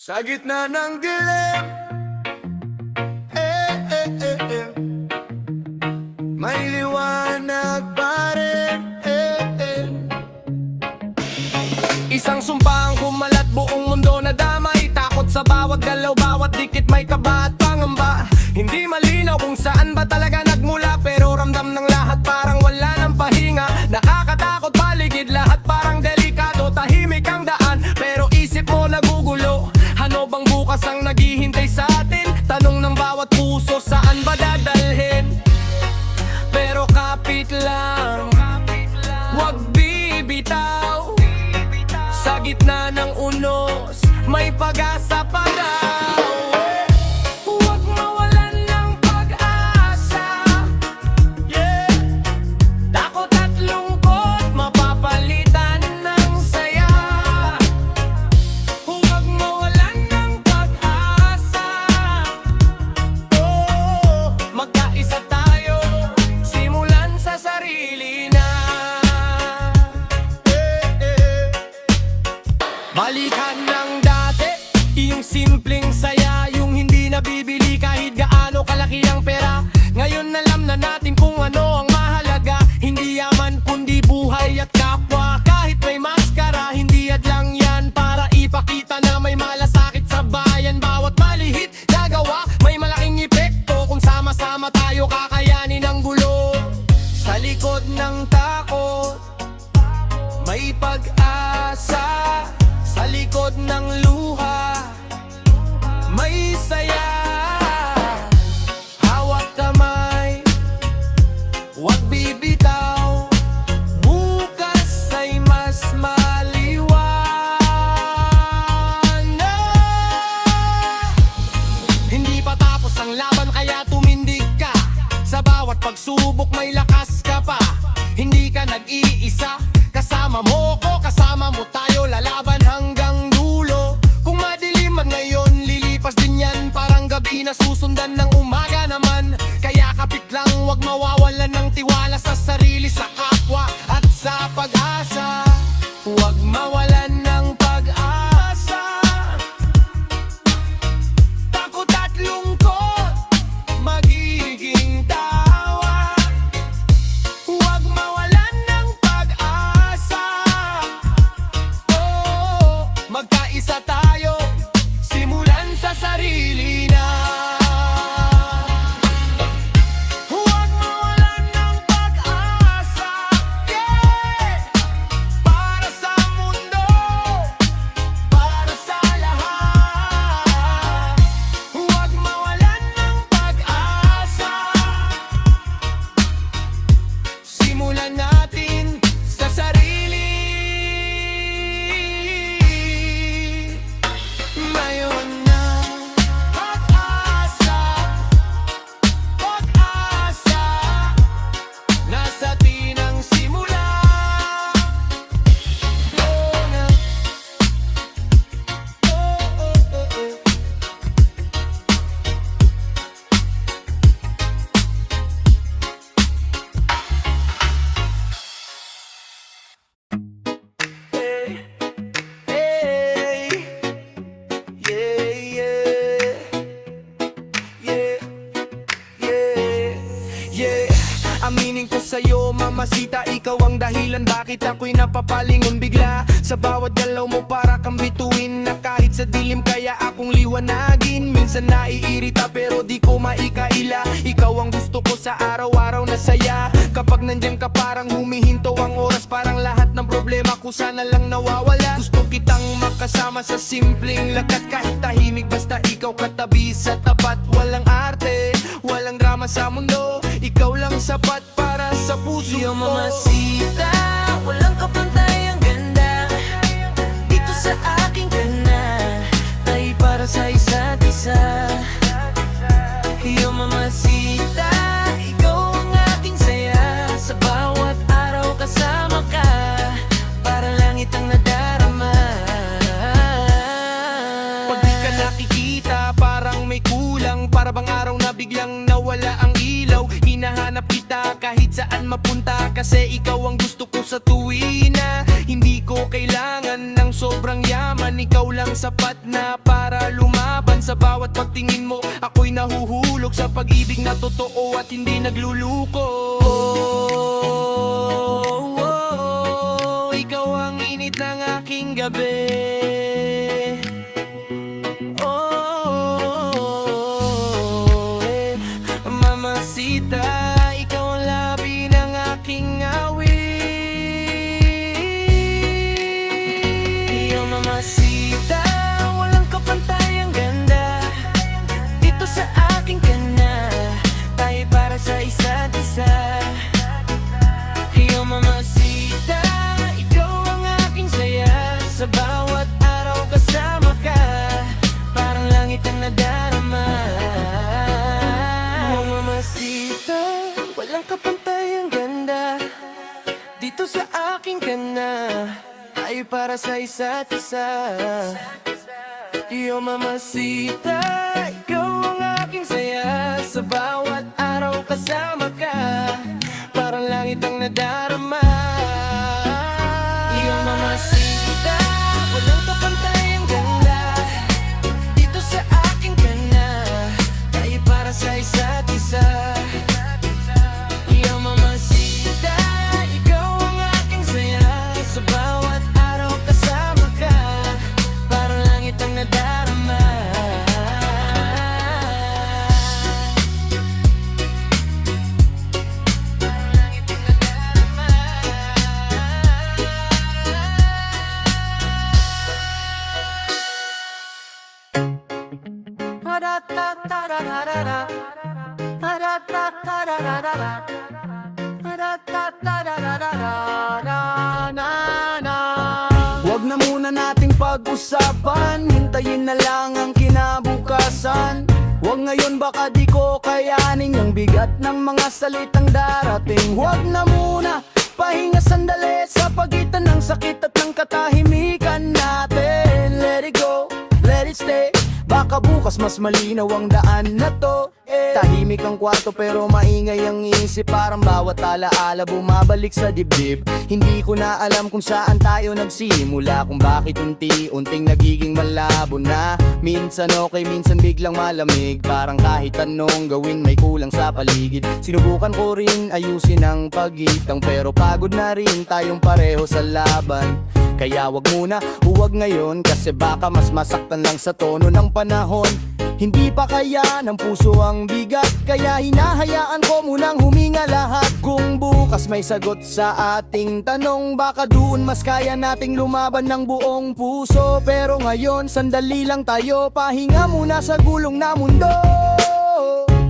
Sa gitna ng dilim, eh, eh, eh, eh, may liwanag pa rin, eh, eh. Isang sumpang kumalat, buong mundo na damay. Takot sa bawat galaw, bawat dikit may kaba at pangamba. Hindi malinaw kung saan ba talaga nagmula, pero ramdam ng lahat parang wala ng pahinga. Nakakatakot paligid, lahat parang delikado. Tahimik ang daan, pero isip mo nagugulo. Ano bang bukas ang naghihintay sa atin? Tanong ng bawat puso, saan ba dadalhin? Pero kapit lang, wag bibitaw. Sa gitna ng unos, may pag-asa pa daw. Huwag mawalan ng pag-asa, yeah. Takot at lungkot, mapapalitan ng saya. Huwag mawalan ng pag-asa, oh, magkaisa tayo, simulan sa sarili na. Balikan ng dati, yung simpleng saya, yung hindi nabibili kahit gaano kalaki ang pera. Ngayon alam na natin kung ano ang mahalaga, hindi yaman kundi buhay at kapwa. Kahit may maskara, hindi adlang yan para ipakita na may malasakit sa bayan. Bawat malihit na gawa, may malaking epekto kung sama-sama tayo kakayanin ang gulo. Sa likod ng takot, may pag-asa. Sa likod ng luha, may saya. Hawak kamay, huwag bibitaw. Bukas ay mas maliwanag. Hindi pa tapos ang laban kaya tumindig ka. Sa bawat pagsubok may lakas ka pa. Hindi ka nag-iisa, kasama mo ko, kasama mo tayo, lalaban hanggang dulo. Kung madilim man ngayon, lilipas din yan, parang gabi na susundan ng umaga naman. Kaya kapit lang, wag mawawalan ng tiwala sa sarili, sa kapwa at sa pag-asa. Huwag mawalan ng pag-asa. Takot at lungkot, magiging tawa. Huwag mawalan ng pag-asa, oh, magkaisa tayo, simulan sa sarili na. Huwag mawalan ng pag-asa, yeah. Para sa mundo, para sa lahat. Huwag mawalan ng pag-asa, simulan natin sa sarili. Ngayon na pag-asa, pag-asa, nasa tinang simula. Oh, na. Oh, oh, oh, oh. Hey, hey, yeah, yeah, yeah, yeah, yeah. Aminin ko sa'yo, mamasita, ikaw ang dahilan bakit ako'y napapalingon bigla. Sa bawat galaw mo para kang bituin, na kahit sa dilim kaya akong liwanagin. Minsan naiirita pero di ko maikaila, ikaw ang gusto ko sa araw-araw na saya. Kapag nandyan ka parang humihinto ang oras, parang lahat ng problema ko sana lang nawawala. Gusto kitang makasama sa simpleng lakat, kahit tahimik basta ikaw katabi sa tapat. Walang arte, walang drama sa mundo, ikaw lang sapat para sa puso ko. Yung mamasita, walang kapantay ang ganda. Dito sa aking gana, ay para sa isa't isa. Yung mamasita, ikaw ang aking saya. Sa bawat araw kasama ka, para langit ang nadarama. Pag di ka nakikita, parang may kulang. Para bang araw na biglang nawala ang ilaw. Hinahanap kita kahit saan mapunta, kasi ikaw ang gusto ko sa tuwina. Hindi ko kailangan ng sobrang yaman. Ikaw lang sapat na para lumaban. Sa bawat pagtingin mo, ako'y nahuhulog sa pag-ibig na totoo at hindi nagluluko. Ikaw ang init ng aking gabi. Mamacita, ikaw ang labi ng aking awit. Iyo mamacita, walang kapantay ang ganda. Dito sa aking kana, tayo para sa isa't isa. Iyo mamacita, ikaw ang aking saya. Sa bawat araw kasama ka, parang langit ang nadarama. Mamacita, walang kapantay ang ganda. Dito sa aking kana, tayo para sa isa't isa. Iyo mamacita, ikaw ang aking saya. Sa bawat araw kasama ka, parang langit ang nadarama. Iyo mamacita, walang kapantay ang ganda. Dito sa aking kana, tayo para sa isa't isa. Iyo mamacita, ikaw ang aking saya. Sa bawat araw kasama ka, parang langit ang nadarama. Parang langit ang nadarama. Huwag na muna nating pag-usapan, hintayin na lang ang kinabukasan. Huwag ngayon baka di ko kayanin yung bigat ng mga salitang darating. Huwag na muna, pahinga sandali sa pagitan ng sakit at ng katahimikan natin. Let it go, let it stay. Baka bukas mas malinaw ang daan na to. Tahimik ang kwarto pero maingay ang isip. Parang bawat alaala bumabalik sa dibdib. Hindi ko na alam kung saan tayo nagsimula, kung bakit unti-unting nagiging malabo na. Minsan okay, minsan biglang malamig. Parang kahit anong gawin may kulang sa paligid. Sinubukan ko rin ayusin ang pagitang, pero pagod na rin tayong pareho sa laban. Kaya wag muna, huwag ngayon, kasi baka mas masaktan lang sa tono ng panahon. Hindi pa kaya ng puso ang bigat, kaya hinahayaan ko munang huminga lahat. Kung bukas may sagot sa ating tanong, baka doon mas kaya nating lumaban ng buong puso. Pero ngayon, sandali lang tayo, pahinga muna sa gulong na mundo.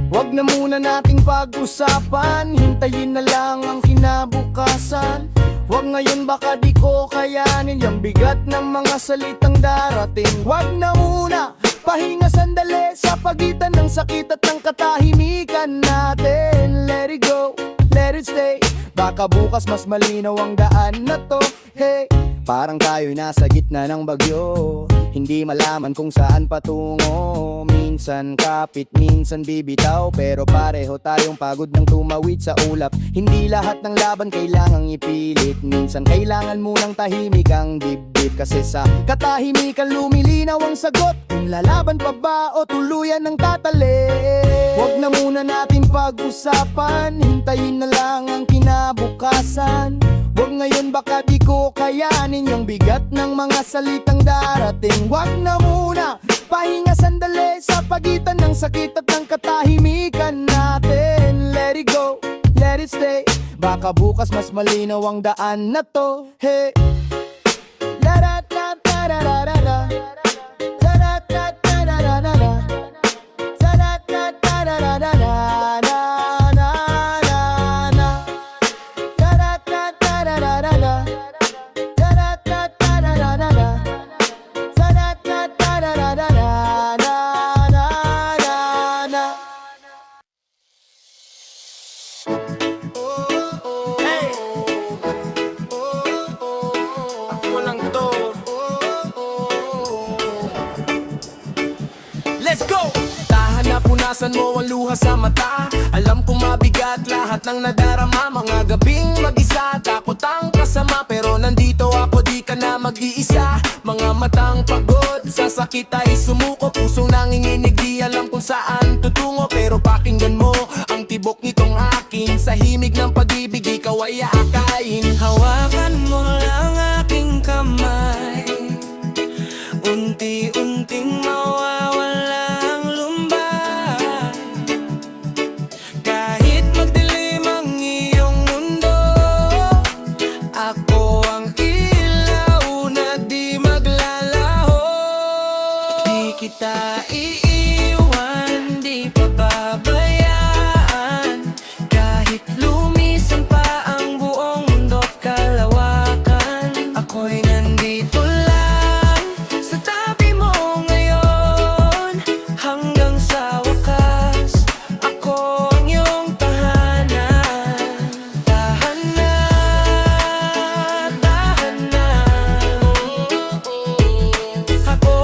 Wag na muna nating pag-usapan, hintayin na lang ang kinabukasan. Wag ngayon baka di ko kayanin yung bigat ng mga salitang darating. Wag na muna, pahinga sandali sa pagitan ng sakit at ng katahimikan natin. Let it go, let it stay. Baka bukas mas malinaw ang daan na to. Hey, parang tayo'y nasa gitna ng bagyo, hindi malaman kung saan patungo. Minsan kapit, minsan bibitaw, pero pareho tayong pagod ng tumawid sa ulap. Hindi lahat ng laban kailangang ipilit. Minsan kailangan munang tahimik ang dibdib, kasi sa katahimikan lumilinaw ang sagot. Kung lalaban pa ba o tuluyan ng tatali. Huwag na muna natin pag-usapan, hintayin na lang ang kinabukasan. Huwag ngayon baka di ko kayanin yung bigat ng mga salitang darating. Huwag na muna, pahinga sandali sa pagitan ng sakit at ng katahimikan natin. Let it go, let it stay. Baka bukas mas malinaw ang daan na to. Hey, la da da da da da da da. La da da da da da da da. La da da da da da da da. napunasan mo ang luha sa mata. Alam kong mabigat lahat ng nadarama. Mga gabing mag-isa, takot ang kasama. Pero nandito ako, di ka na mag-iisa. Mga matang pagod, sa sakit ay sumuko. Pusong nanginginig, di alam kung saan tutungo. Pero pakinggan mo ang tibok nitong akin. Sa himig ng pag-ibig, ikaw ay aakain. Hawakan mo lang aking kamay, unti-unting mawawala ang lumbay. Kahit magdilim ang iyong mundo, ako ang ilaw na di maglalaho. Di kita iiwan, di pababayaan. Kahit lumisan pa ang buong mundo't kalawakan, ako'y nandito lang sa tabi mo ngayon. Hanggang sa wakas, ako ang iyong tahanan. Tahanan, tahanan. Ako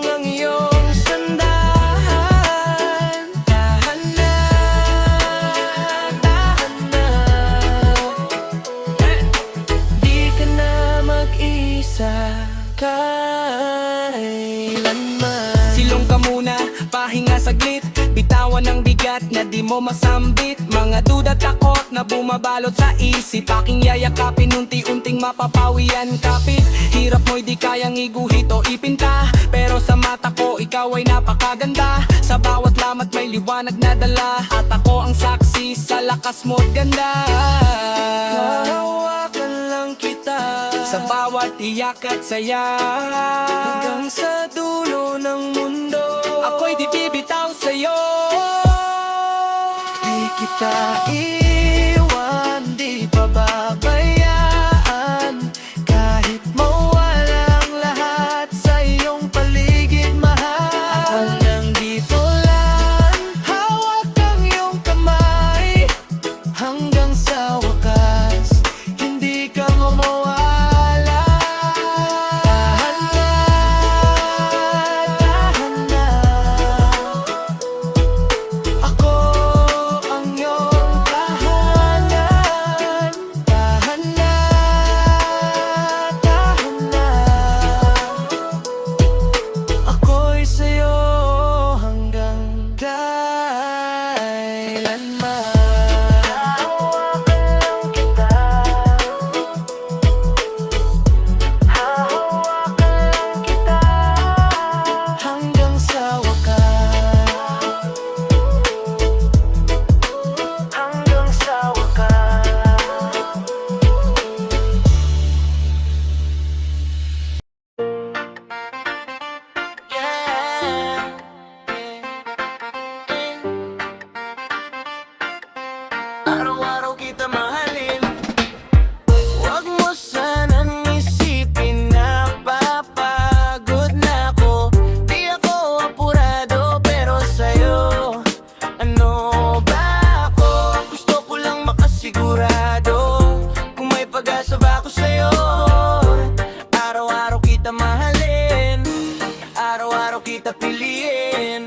ang iyong sandahan. Tahanan, tahanan. Di ka na mag-isa kailanman. Silong ka muna, pahinga saglit. Bitawan ang bigat na di mo masambit. Mga duda, takot na bumabalot sa isip. Aking yayakapin, unti-unting mapapawian kapit. Hirap mo'y di kayang iguhit o ipinta. Pero sa mata ko, ikaw ay napakaganda. Sa bawat lamat may liwanag na dala. At ako ang saksi sa lakas mo't ganda. Hahawakan lang kita Sa bawat iyak at saya, hanggang sa dulo ng mundo. ako'y di bibitaw sa'yo. Di kita iwan, di pababayaan. Kahit mawala ang lahat sa iyong paligid, mahal. Ako nandito lang, hawak ang iyong kamay. Hanggang sa wakas, hindi ka mawawala. Tahanan, tahanan. Ako ang iyong tahanan. Tahanan, tahanan. Ako'y sa'yo hanggang kailanman. Hahawakan lang kita, hahawakan lang kita, hanggang sa wakas, hanggang sa wakas. Yeah, araw-araw kita mahalin. Huwag mo sanang isipin na papagod na ako. Di ako apurado, pero sa'yo, ano ba ako? Gusto ko lang makasigurado kung may pag-asa ba ako sa'yo. Araw-araw kita mahalin, araw-araw kita piliin.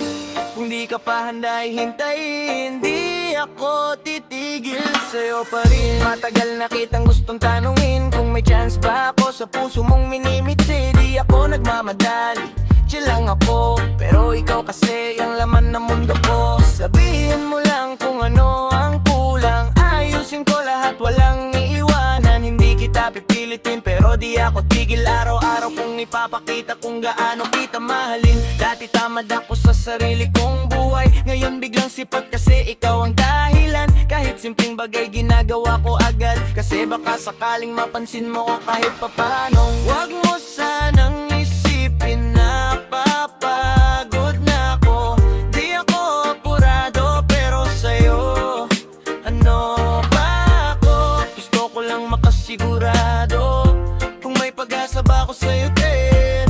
Kung di ka pa handa ay hintayin, di ako titigil sa'yo pa rin. Matagal na kitang gustong tanungin kung may chance ba ako sa puso mong minimitsi. Di ako nagmamadali, chill lang ako, pero ikaw kasi ang laman ng mundo ko. Sabihin mo lang kung ano ang kulang, ayusin ko lahat, walang iiwanan. Hindi kita pipilitin, pero di ako tigil. Araw-araw kong ipapakita kung gaano kita mahalin. Dati tamad ako sa sarili kong buhay, ngayon biglang sipat kasi ikaw ang dahilan. Kahit simpleng bagay ginagawa ko agad, kasi baka sakaling mapansin mo ko kahit papaano. Huwag mo sanang isipin na papagod na ako. Di ako apurado, pero sa'yo, ano ba ako? Gusto ko lang makasigurado kung may pag-asa ba ako sa'yo din.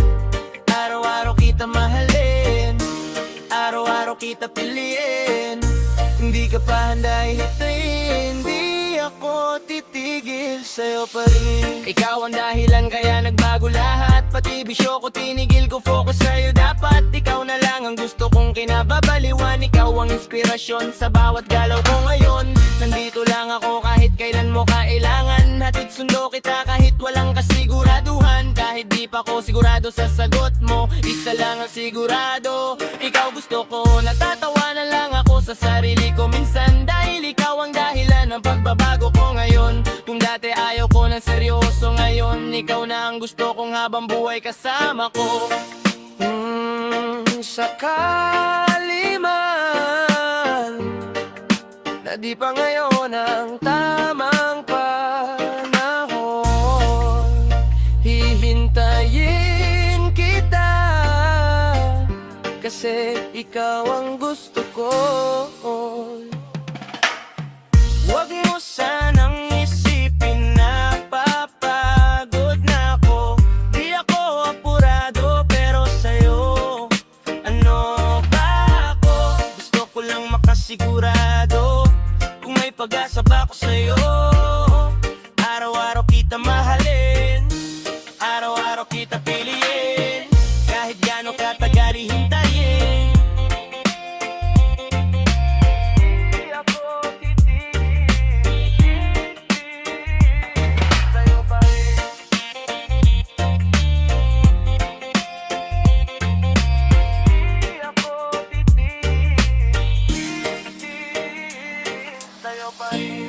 Araw-araw kita mahalin, araw-araw kita piliin. Hindi ka pa handa hihintayin, di ako titigil sa'yo pa rin. Ikaw ang dahilan kaya nagbago lahat, pati bisyo ko tinigil ko, focus sa'yo dapat. Ikaw na lang ang gusto kong kinababaliwan. inspirasyon sa bawat galaw ko ngayon. Nandito lang ako kahit kailan mo kailangan. Hatid sundo kita kahit walang kasiguraduhan. Kahit di pa ko sigurado sa sagot mo, isa lang ang sigurado, ikaw gusto ko. Natatawa na lang ako sa sarili ko minsan, dahil ikaw ang dahilan ng pagbabago ko ngayon. Kung dati ayaw ko ng seryoso, ngayon ikaw na ang gusto kong habang buhay kasama ko. Sakali man na di pa ngayon ang tamang panahon, hihintayin kita kasi ikaw ang gusto ko. Huwag mo sanang isipin na papagod na ako. Di ako apurado pero sa'yo ano ba ako? Gusto ko lang makasigurado kung may pag-asa ba ako sa'yo. Araw-araw kita mahalin, araw-araw kita piliin, kahit gaano katagal hihintayin. Di ako titigil sa'yo pa rin. Di ako titigil sa'yo pa rin.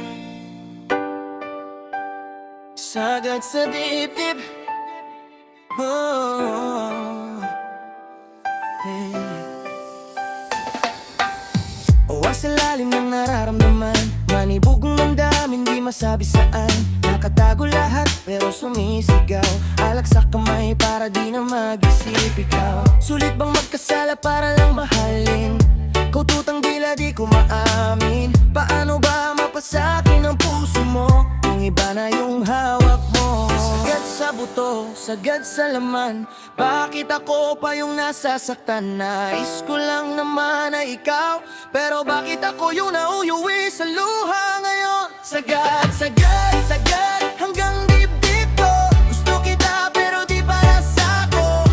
Sagad sa dibdib, oh, hey. Uwag sa lalim ng nararamdaman, manibog ng damdamin, di masabi saan. Nakatago lahat pero sumisigaw, alak sa kamay para di na mag-isip ikaw. Sulit bang magkasala para lang mahalin? Kaututang dila di ko maamin. Paano ba mapasakin ang puso mo kung iba na yung hawak mo? Sagad sa buto, sagad sa laman, bakit ako pa yung nasasaktan? Nais ko lang naman na ikaw, pero bakit ako yung nauuwi sa luha ngayon? Sagad, sagad, sagad, hanggang dibdib ko. Gusto kita pero di para sa'ko.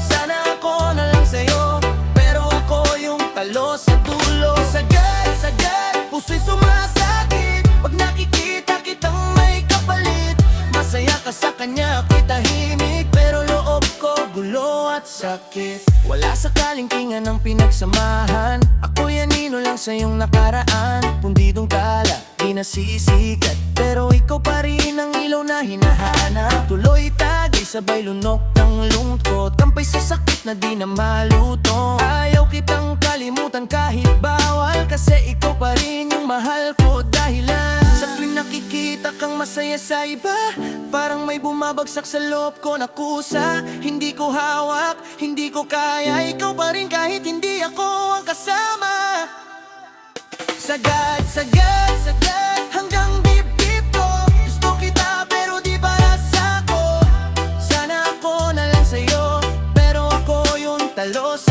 Sana ako na lang sa'yo, pero ako yung talo sa dulo. Sagad, sagad, puso'y sumasakit pag nakikita kitang may kapalit. Masaya ka sa kanya, kitahimik, pero loob ko gulo at sakit. Wala sa kalingkingan ng pinagsamahan, ako'y anino lang sa iyong nakaraan. Pundidong tala, di nasisikat, pero ikaw pa rin ang ilaw na hinahanap. Tuloy tagay, sabay lunok ng lungkot, kampay sa sakit na di na malutong. Ayaw kitang kalimutan kahit bawal, kasi ikaw pa rin yung mahal ko. Dahilan sa tuwing nakikita kang masaya sa iba, parang may bumabagsak sa loob ko na kusa. Hindi ko hawak, hindi ko kaya, ikaw pa rin kahit hindi ako ang kasama. Sagad, sagad, sagad, hanggang dibdib ko. Gusto kita pero di para sa'ko. Sana ako na lang sa'yo, pero ako yung talos